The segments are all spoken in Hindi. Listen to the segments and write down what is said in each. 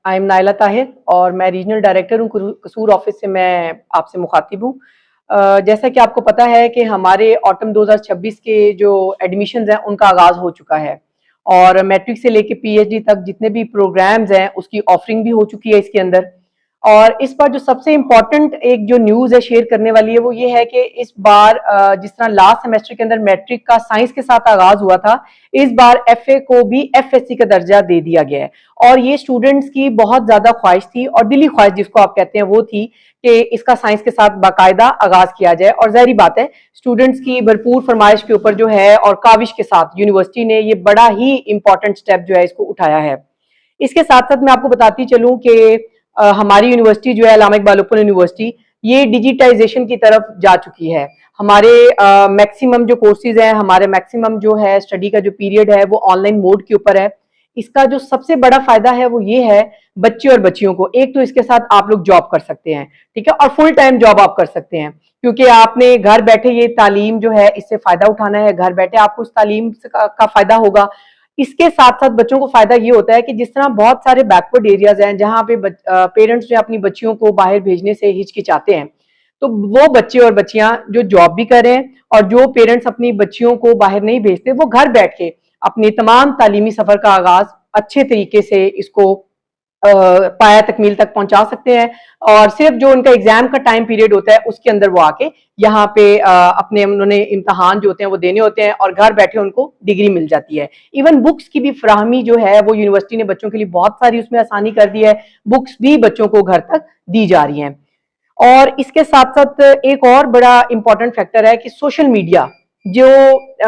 आई एम नाइला ताहिर और मैं रीजनल डायरेक्टर हूँ कसूर ऑफिस से। मैं आपसे मुखातिब हूँ। जैसा कि आपको पता है कि हमारे ऑटम 2026 के जो एडमिशन्स हैं उनका आगाज़ हो चुका है और मैट्रिक से लेके पीएचडी तक जितने भी प्रोग्राम्स हैं उसकी ऑफरिंग भी हो चुकी है इसके अंदर। और इस बार जो सबसे इम्पोर्टेंट एक जो न्यूज़ है शेयर करने वाली है वो ये है कि इस बार जिस तरह लास्ट सेमेस्टर के अंदर मैट्रिक का साइंस के साथ आगाज हुआ था, इस बार एफए को भी एफएससी का दर्जा दे दिया गया है। और ये स्टूडेंट्स की बहुत ज्यादा ख्वाहिश थी और दिली ख्वाहिश जिसको आप कहते हैं वो थी कि इसका साइंस के साथ बाकायदा आगाज किया जाए। और जाहिर बात है स्टूडेंट्स की भरपूर फरमाइश के ऊपर जो है और काविश के साथ यूनिवर्सिटी ने ये बड़ा ही इंपॉर्टेंट स्टेप जो है इसको उठाया है। इसके साथ साथ मैं आपको बताती चलूं कि हमारी यूनिवर्सिटी जो है अल्लामा इकबाल ओपन यूनिवर्सिटी ये डिजिटाइजेशन की तरफ जा चुकी है। हमारे मैक्सिमम जो कोर्सेज हैं, हमारे मैक्सिमम जो है स्टडी का जो पीरियड है वो ऑनलाइन मोड के ऊपर है। इसका जो सबसे बड़ा फायदा है वो ये है बच्चे और बच्चियों को, एक तो इसके साथ आप लोग जॉब कर सकते हैं, ठीक है, और फुल टाइम जॉब आप कर सकते हैं क्योंकि आपने घर बैठे ये तालीम जो है इससे फायदा उठाना है, घर बैठे आपको उस तालीम का फायदा होगा। इसके साथ साथ बच्चों को फायदा ये होता है कि जिस तरह बहुत सारे बैकवर्ड एरियाज हैं जहां पे पेरेंट्स जो अपनी बच्चियों को बाहर भेजने से हिचकिचाते हैं, तो वो बच्चे और बच्चियां जो जॉब भी कर रहे हैं और जो पेरेंट्स अपनी बच्चियों को बाहर नहीं भेजते वो घर बैठ के अपने तमाम तालीमी सफर का आगाज अच्छे तरीके से इसको पाया तकमील तक पहुंचा सकते हैं। और सिर्फ जो उनका एग्जाम का टाइम पीरियड होता है उसके अंदर वो आके यहाँ पे अपने उन्होंने इम्तहान जो होते हैं वो देने होते हैं और घर बैठे उनको डिग्री मिल जाती है। इवन बुक्स की भी फ्राहमी जो है वो यूनिवर्सिटी ने बच्चों के लिए बहुत सारी उसमें आसानी कर दी है, बुक्स भी बच्चों को घर तक दी जा रही हैं। और इसके साथ साथ एक और बड़ा इंपॉर्टेंट फैक्टर है कि सोशल मीडिया जो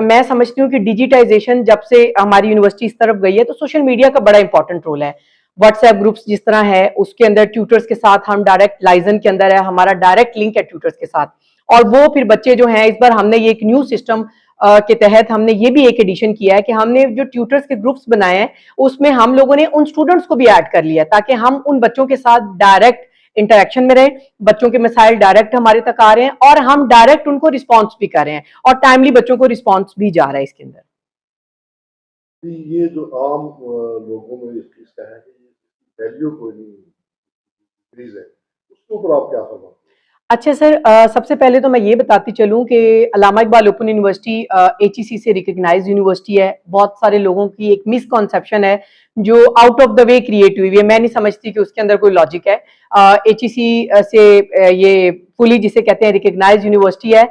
मैं समझती हूँ कि डिजिटाइजेशन जब से हमारी यूनिवर्सिटी इस तरफ गई है तो सोशल मीडिया का बड़ा इंपॉर्टेंट रोल है। व्हाट्सएप ग्रुप्स जिस तरह है उसके अंदर ट्यूटर्स के साथ हम डायरेक्ट लाइजन के अंदर है, हमारा डायरेक्ट लिंक है ट्यूटर्स के साथ। और वो फिर बच्चे जो हैं, इस बार हमने ये एक न्यू सिस्टम के तहत हमने ये भी एक एडिशन किया है कि हमने जो ट्यूटर्स के ग्रुप्स बनाए हैं उसमें हम लोगों ने उन स्टूडेंट्स को भी ऐड कर लिया ताकि हम उन बच्चों के साथ डायरेक्ट इंटरेक्शन में रहे, बच्चों के मसाइल डायरेक्ट हमारे तक आ रहे हैं और हम डायरेक्ट उनको रिस्पॉन्स भी कर रहे हैं और टाइमली बच्चों को रिस्पॉन्स भी जा रहा है इसके अंदर। ये जो आम लोगों में इसका है कि वैल्यू कोई नहीं इंक्रीज है, उसके ऊपर आप क्या फरमाते हैं? अच्छा सर, सबसे पहले तो मैं ये बताती चलूं कि अल्लामा इकबाल ओपन यूनिवर्सिटी एचईसी से रिकग्नाइज यूनिवर्सिटी है। बहुत सारे लोगों की एक मिसकॉन्सेप्शन है जो out of the way create हुई है, मैं नहीं समझती कि उसके अंदर कोई लॉजिक है। एचईसी से ये फुली जिसे कहते हैं रिकग्नाइज यूनिवर्सिटी है।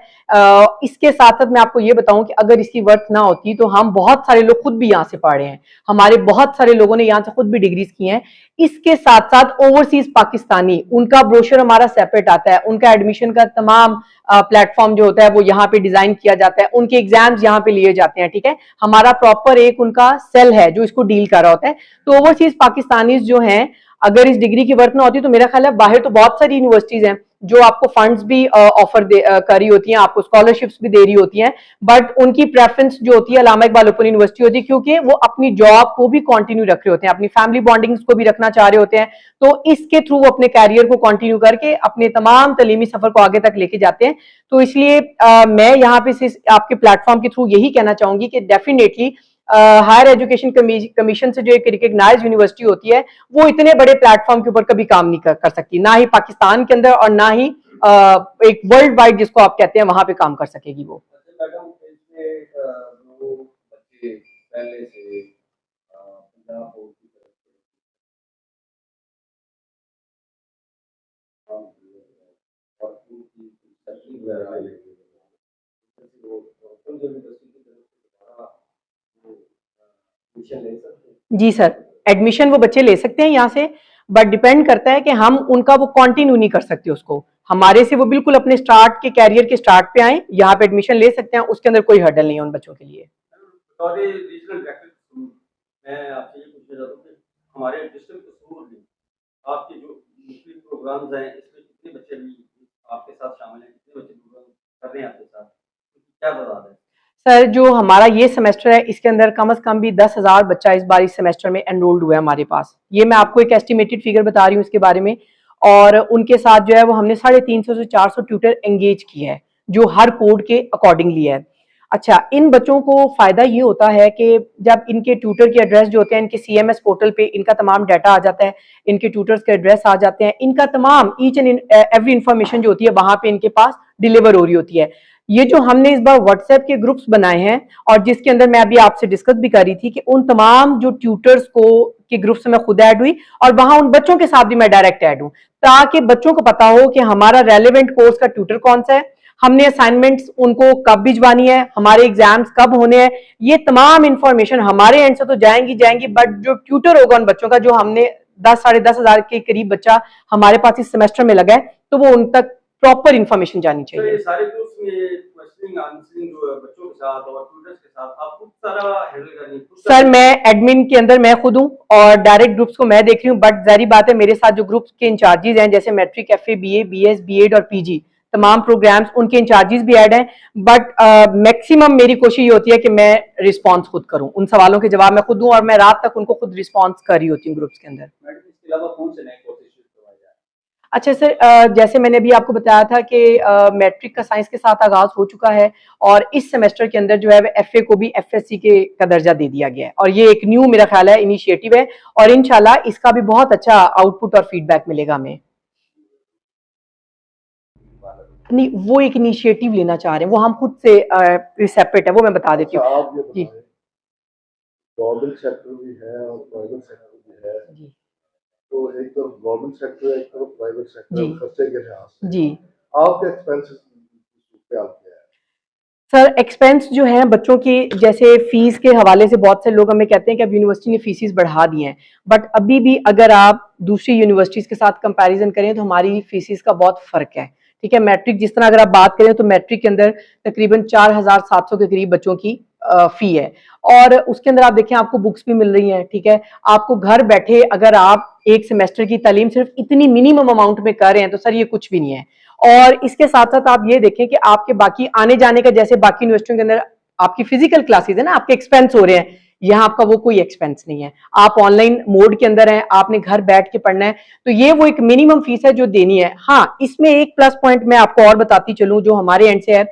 इसके साथ साथ मैं आपको ये बताऊं कि अगर इसकी वर्थ ना होती तो हम बहुत सारे लोग खुद भी यहाँ से पढ़े हैं, हमारे बहुत सारे लोगों ने यहाँ से खुद भी डिग्रीज की हैं। इसके साथ साथ ओवरसीज पाकिस्तानी उनका ब्रोशर हमारा सेपरेट आता है, उनका एडमिशन का तमाम प्लेटफॉर्म जो होता है वो यहाँ पे डिजाइन किया जाता है, उनके एग्जाम्स यहाँ पे लिए जाते हैं, ठीक है। हमारा प्रॉपर एक उनका सेल है जो इसको डील कर रहा होता है। तो ओवरसीज पाकिस्तानी जो हैं, अगर इस डिग्री की वर्थ ना होती तो मेरा ख्याल है बाहर तो बहुत सारी यूनिवर्सिटीज हैं जो आपको फंड्स भी ऑफर कर रही होती हैं, आपको स्कॉलरशिप्स भी दे रही होती हैं, बट उनकी प्रेफरेंस जो होती है अल्लामा इकबाल ओपन यूनिवर्सिटी होती है क्योंकि वो अपनी जॉब को भी कंटिन्यू रख रहे होते हैं, अपनी फैमिली बॉन्डिंग्स को भी रखना चाह रहे होते हैं। तो इसके थ्रू वो अपने कैरियर को कंटिन्यू करके अपने तमाम तलीमी सफर को आगे तक लेके जाते हैं। तो इसलिए मैं यहाँ पे आपके प्लेटफॉर्म के थ्रू यही कहना चाहूंगी कि डेफिनेटली हायर एजुकेशन कमीशन से जो एक रिकग्नाइज यूनिवर्सिटी होती है वो इतने बड़े प्लेटफॉर्म के ऊपर कभी काम नहीं कर सकती, ना ही पाकिस्तान के अंदर और ना ही एक वर्ल्ड वाइड जिसको आप कहते हैं वहां पे काम कर सकेगी वो। जी सर, एडमिशन वो बच्चे ले सकते हैं यहाँ से, बट डिपेंड करता है कि हम उनका वो कंटिन्यू नहीं कर सकते उसको। हमारे से वो बिल्कुल अपने स्टार्ट के कैरियर के स्टार्ट पे आए, यहाँ पे एडमिशन ले सकते हैं, उसके अंदर कोई हर्डल नहीं है उन बच्चों के लिए। मैं आपसे ये पूछना चाहता हूँ कि हमारे डिस्ट्रिक्ट कसूर में आपके जो मुख्तलिफ प्रोग्राम्स हैं इसमें कितने बच्चे भी आपके साथ शामिल हैं, कितने बच्चे प्रोग्राम कर रहे हैं आपके साथ, क्या बता दें? सर, जो हमारा ये सेमेस्टर है इसके अंदर कम से कम भी 10,000 बच्चा इस बार इस सेमेस्टर में एनरोल्ड हुआ है हमारे पास। ये मैं आपको एक एस्टिमेटेड फिगर बता रही हूँ इसके बारे में। और उनके साथ जो है वो हमने 350 से 400 ट्यूटर एंगेज किए हैं जो हर कोड के अकॉर्डिंगली है। अच्छा, इन बच्चों को फायदा ये होता है कि जब इनके ट्यूटर के एड्रेस जो होते हैं, इनके सीएमएस पोर्टल पे इनका तमाम डाटा आ जाता है, इनके ट्यूटर्स के एड्रेस आ जाते हैं, इनका तमाम ईच एंड एवरी इंफॉर्मेशन जो होती है वहां पे इनके पास डिलीवर हो रही होती है। ये जो हमने इस बार व्हाट्सएप के ग्रुप्स बनाए हैं और जिसके अंदर मैं अभी आपसे डिस्कस भी कर रही थी कि उन तमाम जो ट्यूटर्स को के ग्रुप्स में खुद ऐड हुई और वहां उन बच्चों के साथ भी मैं डायरेक्ट ऐड हूं, ताकि बच्चों को पता हो कि हमारा रेलेवेंट कोर्स का ट्यूटर कौन सा है, हमने असाइनमेंट्स उनको कब भिजवानी है, हमारे एग्जाम्स कब होने हैं, ये तमाम इंफॉर्मेशन हमारे एंड से तो जाएंगी, बट जो ट्यूटर होगा उन बच्चों का, जो हमने 10-10,500 के करीब बच्चा हमारे पास इस सेमेस्टर में लगा है, तो वो उन तक प्रॉपर इंफॉर्मेशन जानी तो चाहिए। ये सारे कोर्स में क्वेश्चनिंग आंसरिंग जो है बच्चों के साथ और ट्यूटर्स के साथ आप खुद सारा हैंडल करनी खुद सर मैं एडमिन के अंदर मैं खुद हूँ और डायरेक्ट ग्रुप्स को मैं देख रही हूँ, बट जारी बात है मेरे साथ जो ग्रुप्स के इंचार्जेस हैं, जैसे matric, FA, BA, BS, BEd और पीजी तमाम प्रोग्राम्स, उनके इंचार्जेस भी ऐड हैं, बट मैक्सिमम मेरी कोशिश ये होती है कि मैं रिस्पॉन्स खुद करूँ, उन सवालों के जवाब मैं खुद दूँ और मैं रात तक उनको खुद रिस्पॉन्स कर रही होती हूँ ग्रुप्स के अंदर। मैडम इसके अलावा कौन से नए कोर्सेज करवाए जा रहे हैं? अच्छा सर, जैसे मैंने अभी आपको बताया था कि मैट्रिक का साइंस के साथ आगाज हो चुका है और इस सेमेस्टर के अंदर जो है एफए को भी एफएससी के का दर्जा दे दिया गया है और ये एक न्यू मेरा ख्याल है इनिशिएटिव है और इंशाल्लाह इसका भी बहुत अच्छा आउटपुट और फीडबैक मिलेगा हमें। नहीं, वो एक इनिशिएटिव लेना चाह रहे हैं, वो हम खुद से सेपरेट है, वो मैं बता देती अच्छा, हूँ। आप ये जी बताएं, गवर्नमेंट सेक्टर भी है और प्राइवेट सेक्टर भी है, जी तो एक तरफ गवर्नमेंट सेक्टर है, एक तरफ प्राइवेट सेक्टर है, जी खर्चे के लिहाज से जी आपके एक्सपेंसेस क्या है? सर, एक्सपेंस जो है बच्चों की, जैसे फीस के हवाले से बहुत से लोग हमें कहते हैं कि अब यूनिवर्सिटी ने फीसिस बढ़ा दी हैं, बट अभी भी अगर आप दूसरी यूनिवर्सिटीज के साथ कंपैरिजन करें तो हमारी फीसिस का बहुत फर्क है। ठीक है, मैट्रिक जिस तरह अगर आप बात करें तो मैट्रिक के अंदर तकरीबन 4,700 के करीब बच्चों की फी है और उसके अंदर आप देखें आपको बुक्स भी मिल रही हैं। ठीक है, आपको घर बैठे अगर आप एक सेमेस्टर की तालीम सिर्फ इतनी मिनिमम अमाउंट में कर रहे हैं तो सर ये कुछ भी नहीं है। और इसके साथ साथ आप ये देखें कि आपके बाकी आने जाने का, जैसे बाकी यूनिवर्सिटियों के अंदर आपकी फिजिकल क्लासेस है ना, आपके एक्सपेंस हो रहे हैं, यहाँ आपका वो कोई एक्सपेंस नहीं है, आप ऑनलाइन मोड के अंदर हैं, आपने घर बैठ के पढ़ना है, तो ये वो एक मिनिमम फीस है जो देनी है। हाँ, इसमें एक प्लस पॉइंट मैं आपको और बताती चलूं जो हमारे एंड से है,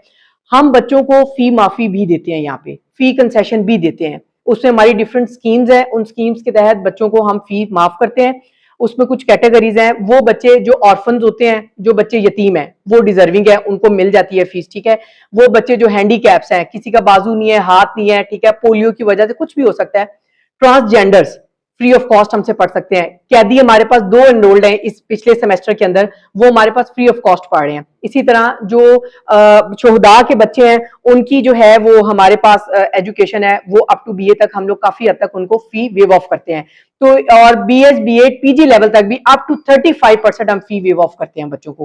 हम बच्चों को फी माफी भी देते हैं, यहाँ पे फी कंसेशन भी देते हैं, उसमें हमारी डिफरेंट स्कीम्स है, उन स्कीम्स के तहत बच्चों को हम फी माफ करते हैं। उसमें कुछ कैटेगरीज हैं, वो बच्चे जो ऑर्फन्स होते हैं, जो बच्चे यतीम हैं, वो डिजर्विंग है, उनको मिल जाती है फीस। ठीक है, वो बच्चे जो हैंडीकैप्स हैं, किसी का बाजू नहीं है, हाथ नहीं है, ठीक है, पोलियो की वजह से कुछ भी हो सकता है, ट्रांसजेंडर्स फ्री ऑफ कॉस्ट हमसे पढ़ सकते हैं। कैदी हमारे पास 2 एनरोल्ड हैं इस पिछले सेमेस्टर के अंदर, वो हमारे पास फ्री ऑफ कॉस्ट पढ़ रहे हैं। इसी तरह जो शोहदा के बच्चे हैं उनकी जो है वो हमारे पास एजुकेशन है, वो अप टू बीए तक हम लोग काफी हद तक उनको फी वेव ऑफ करते हैं। तो और बीएस, बीएड, पीजी लेवल तक भी अप टू 35% हम फी वेव ऑफ करते हैं बच्चों को।